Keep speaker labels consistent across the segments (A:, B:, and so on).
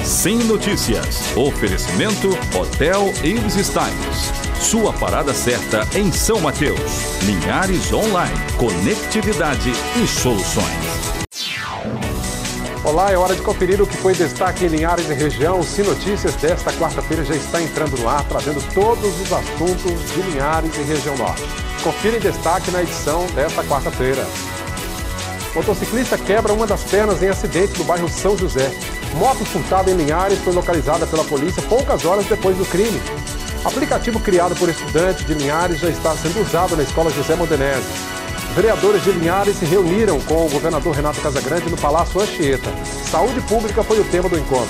A: Sem Notícias. Oferecimento Hotel Ibis Styles. Sua parada certa em São Mateus. Linhares Online. Conectividade e soluções.
B: Olá, é hora de conferir o que foi destaque em Linhares e região. O Sem Notícias desta quarta-feira já está entrando no ar, trazendo todos os assuntos de Linhares e região norte. Confira em destaque na edição desta quarta-feira. Motociclista quebra uma das pernas em acidente no bairro São José. Moto furtada em Linhares foi localizada pela polícia poucas horas depois do crime. Aplicativo criado por estudante de Linhares já está sendo usado na escola José Modenese. Vereadores de Linhares se reuniram com o governador Renato Casagrande no Palácio Anchieta. Saúde pública foi o tema do encontro.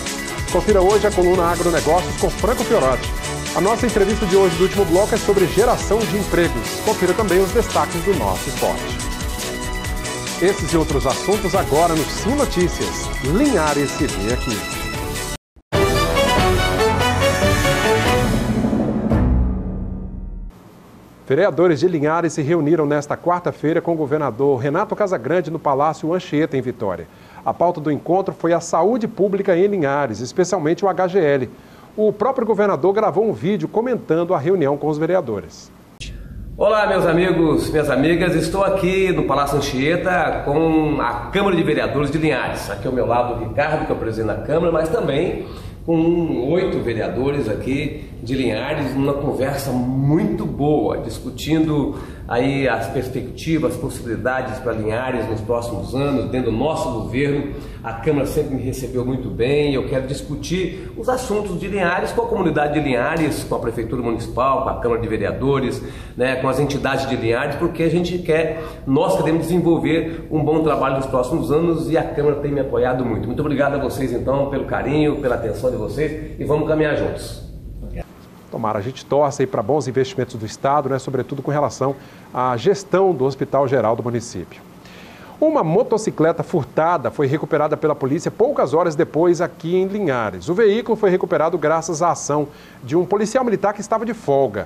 B: Confira hoje a coluna Agronegócios com Franco Fiorotti. A nossa entrevista de hoje do último bloco é sobre geração de empregos. Confira também os destaques do nosso esporte. Esses e outros assuntos agora no Sem Notícias. Linhares se vê aqui. Vereadores de Linhares se reuniram nesta quarta-feira com o governador Renato Casagrande no Palácio Anchieta, em Vitória. A pauta do encontro foi a saúde pública em Linhares, especialmente o HGL. O próprio governador gravou um vídeo comentando a reunião com os vereadores.
C: Olá, meus amigos, minhas amigas, estou aqui no Palácio Anchieta com a Câmara de Vereadores de Linhares. Aqui ao meu lado o Ricardo, que é o presidente da Câmara, mas também com 8 vereadores aqui de Linhares, numa conversa muito boa, discutindo aí as perspectivas, as possibilidades para Linhares nos próximos anos, dentro do nosso governo. A Câmara sempre me recebeu muito bem e eu quero discutir os assuntos de Linhares com a comunidade de Linhares, com a Prefeitura Municipal, com a Câmara de Vereadores, né, com as entidades de Linhares, porque nós queremos desenvolver um bom trabalho nos próximos anos e a Câmara tem me apoiado muito. Muito obrigado a vocês então pelo carinho, pela atenção de vocês e vamos caminhar juntos.
B: Tomara, a gente torce aí para bons investimentos do Estado, né, sobretudo com relação à gestão do Hospital Geral do município. Uma motocicleta furtada foi recuperada pela polícia poucas horas depois aqui em Linhares. O veículo foi recuperado graças à ação de um policial militar que estava de folga.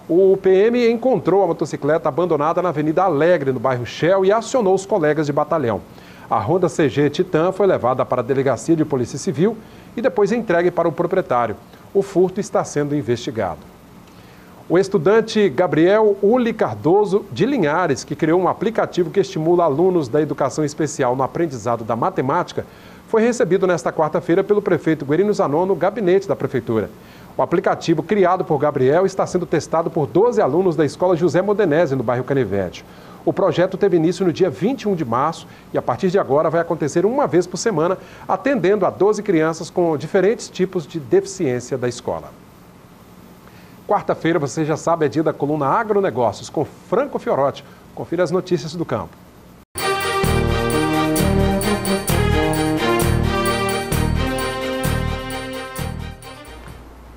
B: O PM encontrou a motocicleta abandonada na Avenida Alegre, no bairro Shell, e acionou os colegas de batalhão. A Honda CG Titan foi levada para a Delegacia de Polícia Civil e depois entregue para o proprietário. O furto está sendo investigado. O estudante Gabriel Uli Cardoso, de Linhares, que criou um aplicativo que estimula alunos da educação especial no aprendizado da matemática, foi recebido nesta quarta-feira pelo prefeito Guerino Zanon no gabinete da prefeitura. O aplicativo criado por Gabriel está sendo testado por 12 alunos da escola José Modenese, no bairro Canivete. O projeto teve início no dia 21 de março e, a partir de agora, vai acontecer uma vez por semana, atendendo a 12 crianças com diferentes tipos de deficiência da escola. Quarta-feira, você já sabe, é dia da coluna Agronegócios, com Franco Fiorotti. Confira as notícias do campo.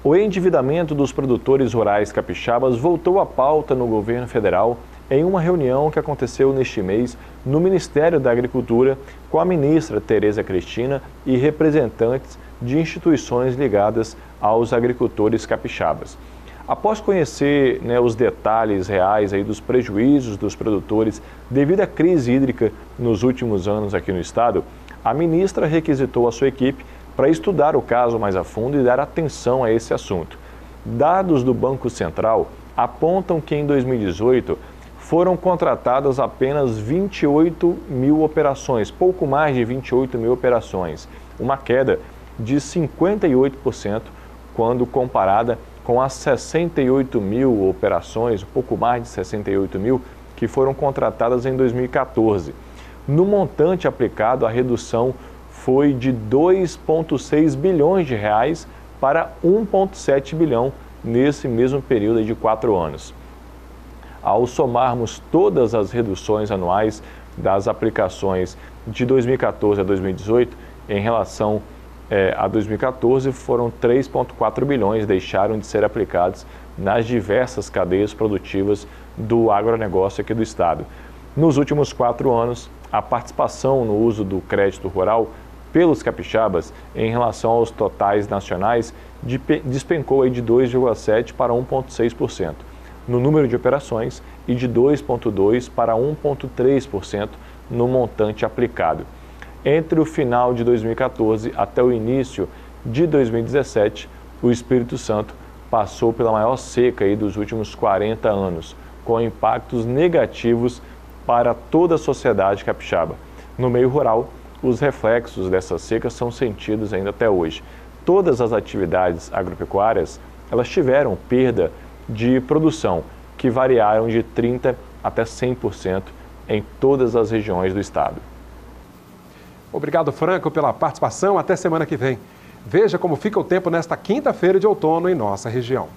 D: O endividamento dos produtores rurais capixabas voltou à pauta no governo federal em uma reunião que aconteceu neste mês no Ministério da Agricultura com a ministra Tereza Cristina e representantes de instituições ligadas aos agricultores capixabas. Após conhecer os detalhes reais dos prejuízos dos produtores devido à crise hídrica nos últimos anos aqui no estado, a ministra requisitou a sua equipe para estudar o caso mais a fundo e dar atenção a esse assunto. Dados do Banco Central apontam que em 2018 foram contratadas apenas 28 mil operações, pouco mais de 28 mil operações, uma queda de 58% quando comparada com as 68 mil operações, um pouco mais de 68 mil, que foram contratadas em 2014. No montante aplicado, a redução foi de 2,6 bilhões de reais para 1,7 bilhão nesse mesmo período de 4 anos. Ao somarmos todas as reduções anuais das aplicações de 2014 a 2018, em relação a 2014, foram 3,4 bilhões deixaram de ser aplicados nas diversas cadeias produtivas do agronegócio aqui do estado. Nos últimos 4 anos, a participação no uso do crédito rural pelos capixabas em relação aos totais nacionais despencou de 2,7% para 1,6%. no número de operações e de 2,2% para 1,3% no montante aplicado. Entre o final de 2014 até o início de 2017, o Espírito Santo passou pela maior seca aí dos últimos 40 anos, com impactos negativos para toda a sociedade capixaba. No meio rural, os reflexos dessa seca são sentidos ainda até hoje. Todas as atividades agropecuárias, elas tiveram perda de produção, que variaram de 30% até 100% em todas as regiões do estado.
B: Obrigado, Franco, pela participação. Até semana que vem. Veja como fica o tempo nesta quinta-feira de outono em nossa região.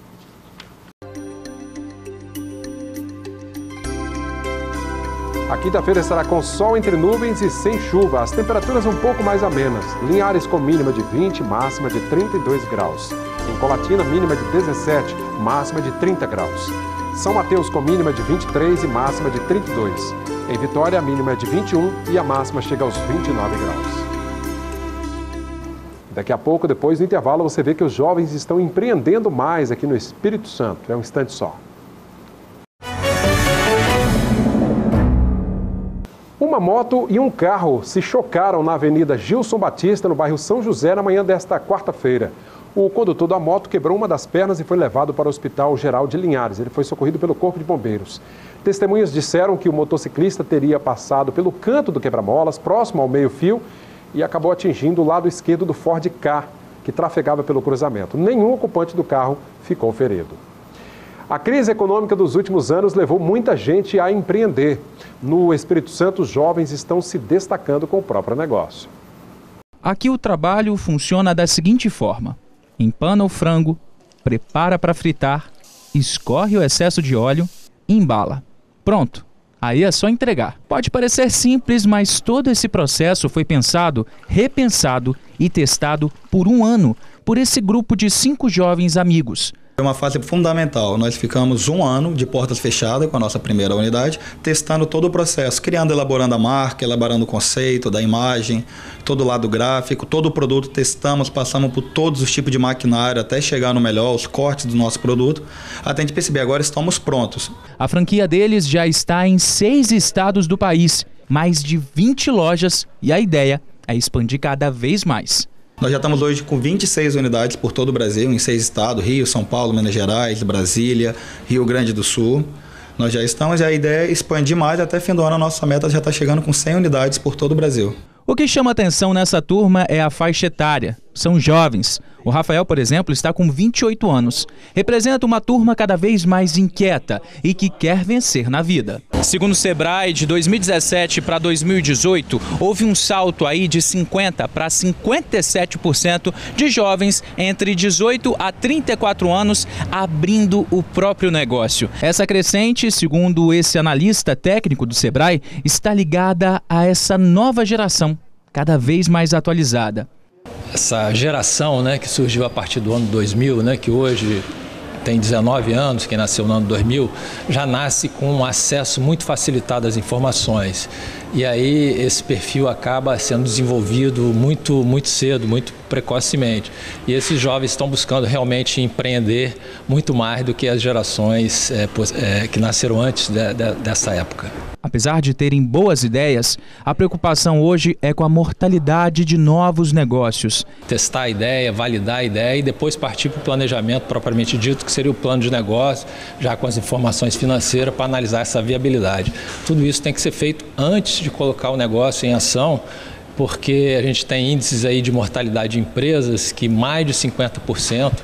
B: A quinta-feira estará com sol entre nuvens e sem chuva. As temperaturas um pouco mais amenas. Linhares com mínima de 20, máxima de 32 graus. Em Colatina, mínima de 17, máxima de 30 graus. São Mateus com mínima de 23 e máxima de 32. Em Vitória, a mínima é de 21 e a máxima chega aos 29 graus. Daqui a pouco, depois do intervalo, você vê que os jovens estão empreendendo mais aqui no Espírito Santo. É um instante só. Uma moto e um carro se chocaram na Avenida Gilson Batista, no bairro São José, na manhã desta quarta-feira. O condutor da moto quebrou uma das pernas e foi levado para o Hospital Geral de Linhares. Ele foi socorrido pelo Corpo de Bombeiros. Testemunhas disseram que o motociclista teria passado pelo canto do quebra-molas, próximo ao meio-fio, e acabou atingindo o lado esquerdo do Ford Ka, que trafegava pelo cruzamento. Nenhum ocupante do carro ficou ferido. A crise econômica dos últimos anos levou muita gente a empreender. No Espírito Santo, os jovens estão se destacando com o próprio negócio.
E: Aqui o trabalho funciona da seguinte forma: empana o frango, prepara para fritar, escorre o excesso de óleo e embala. Pronto, aí é só entregar. Pode parecer simples, mas todo esse processo foi pensado, repensado e testado por um ano por esse grupo de 5 jovens amigos.
F: Foi uma fase fundamental. Nós ficamos um ano de portas fechadas com a nossa primeira unidade, testando todo o processo, criando, elaborando a marca, elaborando o conceito da imagem, todo o lado gráfico, todo o produto testamos, passamos por todos os tipos de maquinário até chegar no melhor, os cortes do nosso produto, até a gente perceber, agora estamos prontos.
E: A franquia deles já está em 6 estados do país, mais de 20 lojas, e a ideia é expandir cada vez mais.
F: Nós já estamos hoje com 26 unidades por todo o Brasil, em 6 estados, Rio, São Paulo, Minas Gerais, Brasília, Rio Grande do Sul. Nós já estamos e a ideia é expandir mais, até fim do ano a nossa meta já está chegando com 100 unidades por todo o Brasil.
E: O que chama atenção nessa turma é a faixa etária. São jovens. O Rafael, por exemplo, está com 28 anos. Representa uma turma cada vez mais inquieta e que quer vencer na vida. Segundo o Sebrae, de 2017 para 2018, houve um salto aí de 50% para 57% de jovens entre 18 a 34 anos abrindo o próprio negócio. Essa crescente, segundo esse analista técnico do Sebrae, está ligada a essa nova geração, cada vez mais atualizada.
G: Essa geração, que surgiu a partir do ano 2000, que hoje tem 19 anos, quem nasceu no ano 2000, já nasce com um acesso muito facilitado às informações. E aí esse perfil acaba sendo desenvolvido muito cedo, muito precocemente. E esses jovens estão buscando realmente empreender muito mais do que as gerações que nasceram antes dessa época.
E: Apesar de terem boas ideias, a preocupação hoje é com a mortalidade de novos negócios.
G: Testar a ideia, validar a ideia e depois partir para o planejamento propriamente dito, que seria o plano de negócio, já com as informações financeiras para analisar essa viabilidade. Tudo isso tem que ser feito antes de colocar o negócio em ação, porque a gente tem índices aí de mortalidade de empresas que mais de 50%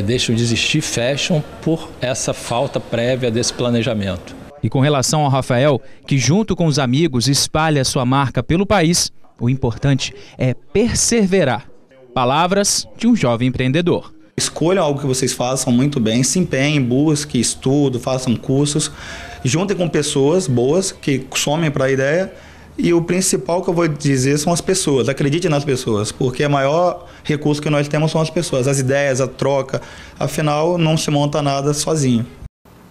G: deixam de existir, fecham por essa falta prévia desse planejamento.
E: E com relação ao Rafael, que junto com os amigos espalha sua marca pelo país, o importante é perseverar. Palavras de um jovem empreendedor.
F: Escolham algo que vocês façam muito bem, se empenhem, busquem, estudem, façam cursos, juntem com pessoas boas que somem para a ideia. E o principal que eu vou dizer são as pessoas. Acredite nas pessoas, porque o maior recurso que nós temos são as pessoas, as ideias, a troca. Afinal, não se monta nada sozinho.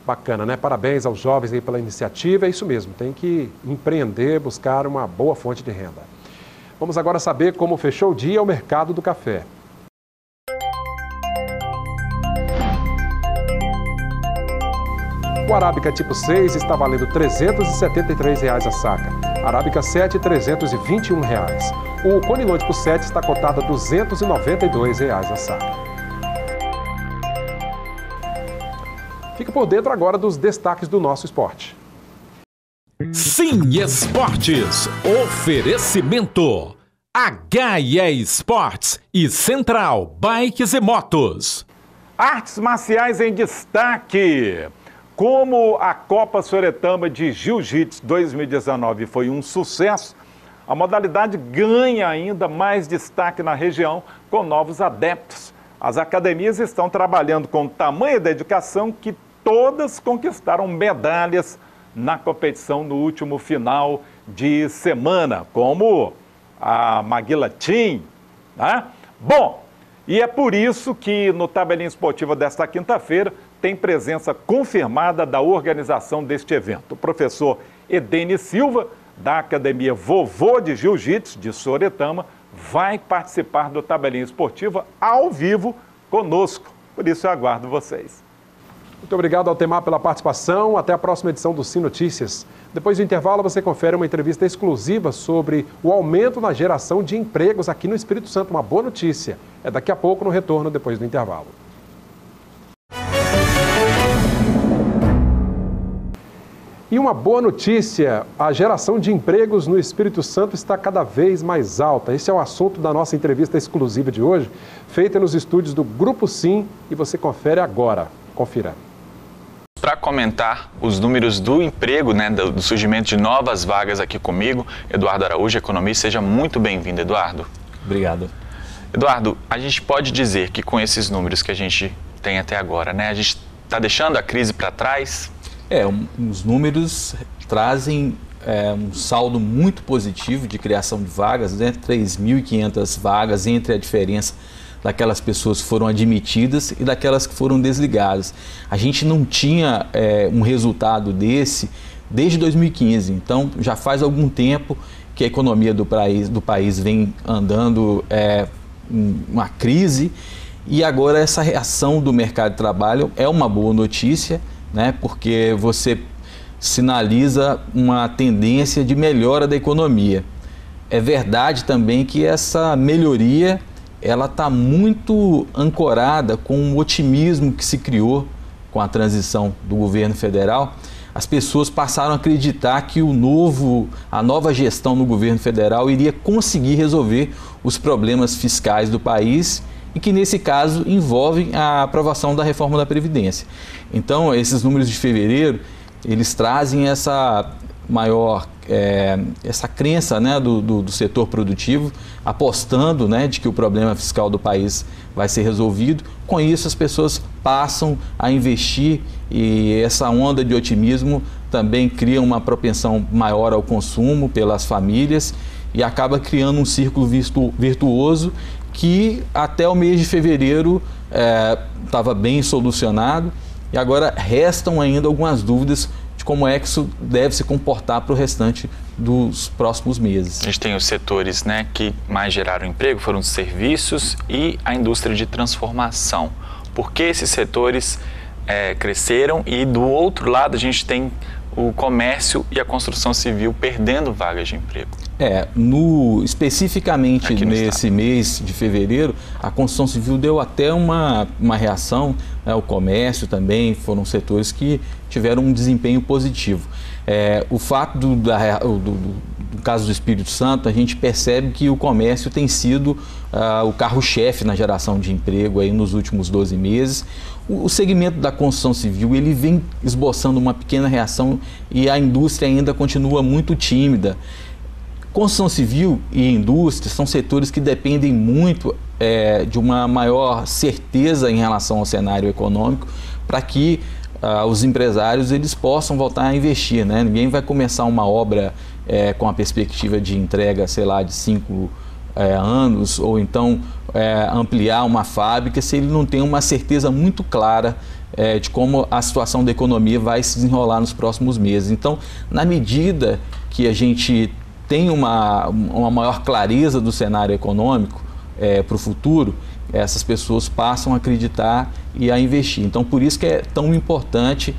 B: Bacana, né? Parabéns aos jovens aí pela iniciativa. É isso mesmo, tem que empreender, buscar uma boa fonte de renda. Vamos agora saber como fechou o dia o mercado do café. O arábica tipo 6 está valendo R$ 373 a saca. Arábica 7, R$ 321. O Conilôntico 7 está cotado a R$ 292 a saca. Fica por dentro agora dos destaques do nosso esporte.
A: Sim Esportes. Oferecimento. HIE Esportes e Central Bikes e Motos.
H: Artes marciais em destaque. Como a Copa Soretama de Jiu-Jitsu 2019 foi um sucesso, a modalidade ganha ainda mais destaque na região com novos adeptos. As academias estão trabalhando com tamanha dedicação que todas conquistaram medalhas na competição no último final de semana, como a Maguila Team, né? Bom, e é por isso que no Tabelinha Esportiva desta quinta-feira tem presença confirmada da organização deste evento. O professor Edene Silva, da Academia Vovô de Jiu-Jitsu de Soretama, vai participar do Tabelinha Esportiva ao vivo conosco. Por isso eu aguardo vocês.
B: Muito obrigado, Altemar, pela participação. Até a próxima edição do Sim Notícias. Depois do intervalo, você confere uma entrevista exclusiva sobre o aumento na geração de empregos aqui no Espírito Santo. Uma boa notícia. É daqui a pouco, no retorno, depois do intervalo. E uma boa notícia, a geração de empregos no Espírito Santo está cada vez mais alta. Esse é o assunto da nossa entrevista exclusiva de hoje, feita nos estúdios do Grupo Sim, e você confere agora. Confira.
I: Para comentar os números do emprego, do surgimento de novas vagas aqui comigo, Eduardo Araújo, economista. Seja muito bem-vindo, Eduardo.
J: Obrigado.
I: Eduardo, a gente pode dizer que com esses números que a gente tem até agora, a gente está deixando a crise para trás?
J: Os números trazem um saldo muito positivo de criação de vagas, 3.500 vagas, entre a diferença daquelas pessoas que foram admitidas e daquelas que foram desligadas. A gente não tinha um resultado desse desde 2015, então já faz algum tempo que a economia do país vem andando uma crise, e agora essa reação do mercado de trabalho é uma boa notícia, porque você sinaliza uma tendência de melhora da economia. É verdade também que essa melhoria ela está muito ancorada com o otimismo que se criou com a transição do governo federal. As pessoas passaram a acreditar que a nova gestão no governo federal iria conseguir resolver os problemas fiscais do país, e que nesse caso envolvem a aprovação da reforma da Previdência. Então, esses números de fevereiro, eles trazem essa maior essa crença do setor produtivo, apostando de que o problema fiscal do país vai ser resolvido. Com isso, as pessoas passam a investir, e essa onda de otimismo também cria uma propensão maior ao consumo pelas famílias e acaba criando um círculo virtuoso que até o mês de fevereiro estava bem solucionado, e agora restam ainda algumas dúvidas de como é que isso deve se comportar para o restante dos próximos meses.
I: A gente tem os setores que mais geraram emprego, foram os serviços e a indústria de transformação. Por que esses setores cresceram, e do outro lado a gente tem o comércio e a construção civil perdendo vagas de emprego?
J: Especificamente nesse mês de fevereiro, a construção civil deu até uma reação, o comércio também, foram setores que tiveram um desempenho positivo. O fato do caso do Espírito Santo, a gente percebe que o comércio tem sido o carro-chefe na geração de emprego aí nos últimos 12 meses. O segmento da construção civil, ele vem esboçando uma pequena reação, e a indústria ainda continua muito tímida. Construção civil e indústria são setores que dependem muito de uma maior certeza em relação ao cenário econômico, para que os empresários eles possam voltar a investir. Ninguém vai começar uma obra com a perspectiva de entrega, sei lá, de 5 anos, ou então ampliar uma fábrica, se ele não tem uma certeza muito clara de como a situação da economia vai se desenrolar nos próximos meses. Então, na medida que a gente tem uma maior clareza do cenário econômico para o futuro, essas pessoas passam a acreditar e a investir. Então, por isso que é tão importante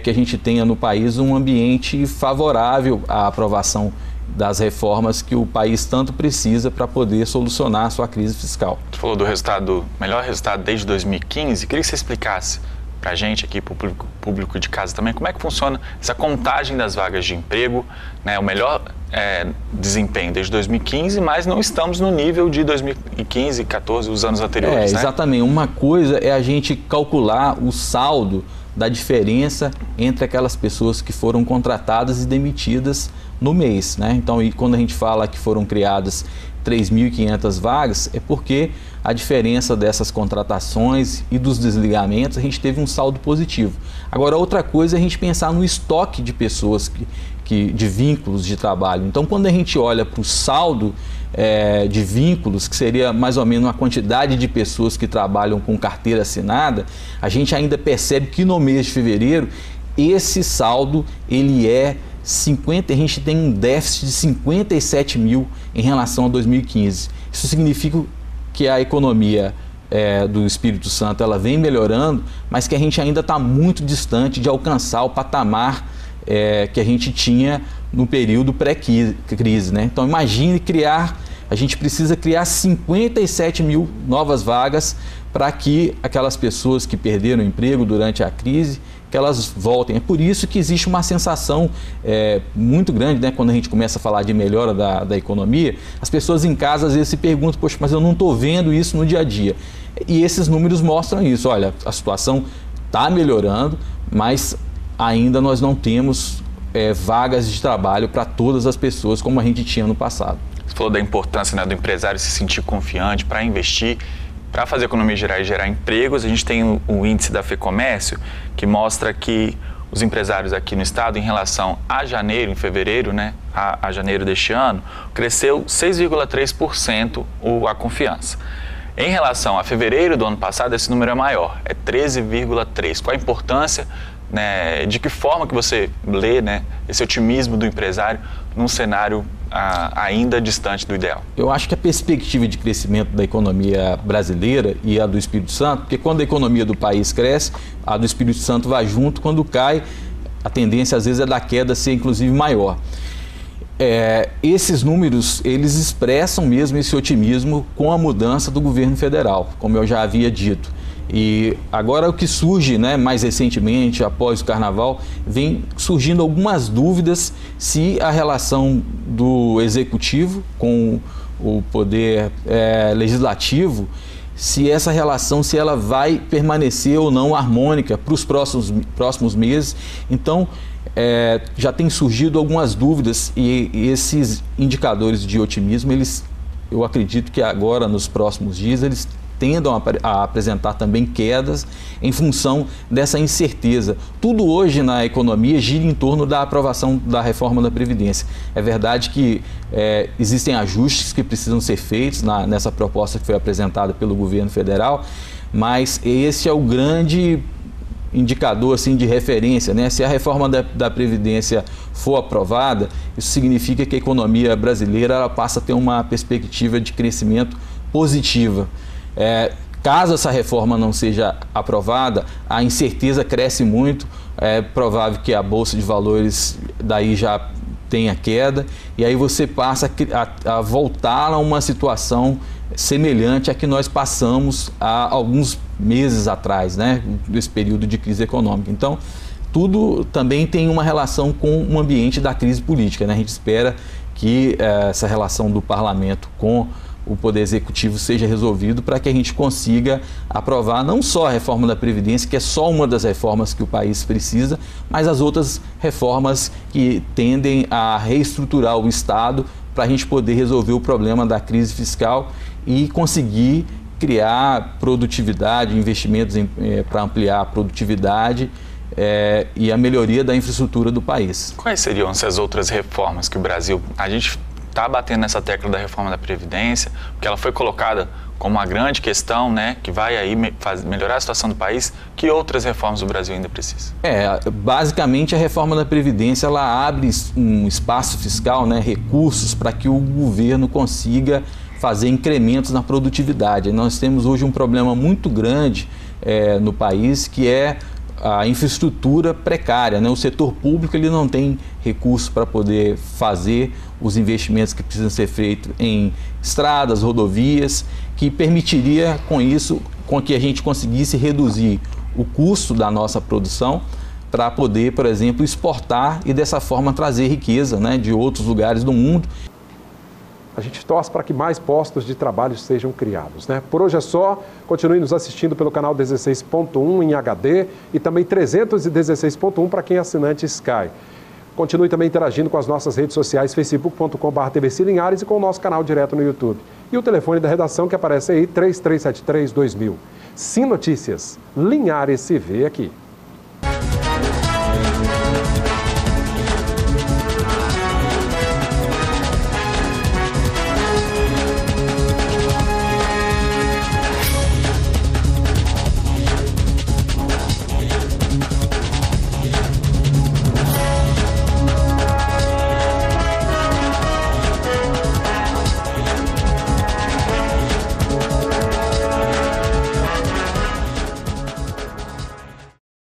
J: que a gente tenha no país um ambiente favorável à aprovação das reformas que o país tanto precisa para poder solucionar a sua crise fiscal.
I: Você falou do melhor resultado desde 2015, queria que você explicasse para a gente aqui, para o público de casa também, como é que funciona essa contagem das vagas de emprego, né, o melhor desempenho desde 2015, mas não estamos no nível de 2015, 2014, os anos anteriores, né?
J: Exatamente. Uma coisa é a gente calcular o saldo da diferença entre aquelas pessoas que foram contratadas e demitidas no mês, né? Então, e quando a gente fala que foram criadas 3.500 vagas, é porque a diferença dessas contratações e dos desligamentos, a gente teve um saldo positivo. Agora, outra coisa é a gente pensar no estoque de pessoas, de vínculos de trabalho. Então, quando a gente olha para o saldo de vínculos, que seria mais ou menos a quantidade de pessoas que trabalham com carteira assinada, a gente ainda percebe que no mês de fevereiro, esse saldo, ele a gente tem um déficit de 57 mil em relação a 2015. Isso significa que a economia do Espírito Santo ela vem melhorando, mas que a gente ainda está muito distante de alcançar o patamar que a gente tinha no período pré-crise, né? Então imagine a gente precisa criar 57 mil novas vagas para que aquelas pessoas que perderam o emprego durante a crise, que elas voltem. É por isso que existe uma sensação muito grande, né? Quando a gente começa a falar de melhora da economia, as pessoas em casa às vezes se perguntam, poxa, mas eu não estou vendo isso no dia a dia. E esses números mostram isso. Olha, a situação está melhorando, mas ainda nós não temos vagas de trabalho para todas as pessoas como a gente tinha no passado.
I: Você falou da importância, né, do empresário se sentir confiante para investir, para fazer a economia girar e gerar empregos. A gente tem o índice da FEComércio, que mostra que os empresários aqui no estado, em relação a janeiro, em fevereiro, né, a janeiro deste ano, cresceu 6,3% a confiança. Em relação a fevereiro do ano passado, esse número é maior, é 13,3%. Qual a importância, né, de que forma que você lê, né, esse otimismo do empresário num cenário ainda distante do ideal?
J: Eu acho que a perspectiva de crescimento da economia brasileira e a do Espírito Santo, porque quando a economia do país cresce, a do Espírito Santo vai junto, quando cai, a tendência às vezes é da queda ser inclusive maior. Esses números, eles expressam mesmo esse otimismo com a mudança do governo federal, como eu já havia dito. E agora o que surge, né, mais recentemente, após o Carnaval, vem surgindo algumas dúvidas se a relação do Executivo com o Poder Legislativo, se essa relação, se ela vai permanecer ou não harmônica para os próximos meses. Então, já tem surgido algumas dúvidas e esses indicadores de otimismo, eu acredito que agora, nos próximos dias, eles tendam a apresentar também quedas em função dessa incerteza. Tudo hoje na economia gira em torno da aprovação da reforma da Previdência. É verdade que existem ajustes que precisam ser feitos nessa proposta que foi apresentada pelo governo federal, mas esse é o grande indicador assim, de referência, né? Se a reforma da Previdência for aprovada, isso significa que a economia brasileira ela passa a ter uma perspectiva de crescimento positiva. Caso essa reforma não seja aprovada, a incerteza cresce muito, é provável que a Bolsa de Valores daí já tenha queda, e aí você passa a voltar a uma situação semelhante à que nós passamos há alguns meses atrás, né, desse período de crise econômica. Então, tudo também tem uma relação com o ambiente da crise política, né? A gente espera que essa relação do parlamento com o Poder Executivo seja resolvido para que a gente consiga aprovar não só a reforma da Previdência, que é só uma das reformas que o país precisa, mas as outras reformas que tendem a reestruturar o Estado para a gente poder resolver o problema da crise fiscal e conseguir criar produtividade, investimentos para ampliar a produtividade e a melhoria da infraestrutura do país.
I: Quais seriam essas outras reformas que o Brasil... A gente está batendo nessa tecla da reforma da Previdência, porque ela foi colocada como uma grande questão, né, que vai aí melhorar a situação do país. Que outras reformas o Brasil ainda precisa?
J: Basicamente a reforma da Previdência ela abre um espaço fiscal, né, recursos para que o governo consiga fazer incrementos na produtividade. Nós temos hoje um problema muito grande no país, que é a infraestrutura precária, né? O setor público ele não tem recursos para poder fazer os investimentos que precisam ser feitos em estradas, rodovias, que permitiria com isso com que a gente conseguisse reduzir o custo da nossa produção para poder, por exemplo, exportar e dessa forma trazer riqueza, né, de outros lugares do mundo.
B: A gente torce para que mais postos de trabalho sejam criados, né? Por hoje é só. Continue nos assistindo pelo canal 16.1 em HD e também 316.1 para quem é assinante Sky. Continue também interagindo com as nossas redes sociais, facebook.com/TVC Linhares e com o nosso canal direto no YouTube. E o telefone da redação que aparece aí, 3373-2000. Sim Notícias, Linhares se vê aqui.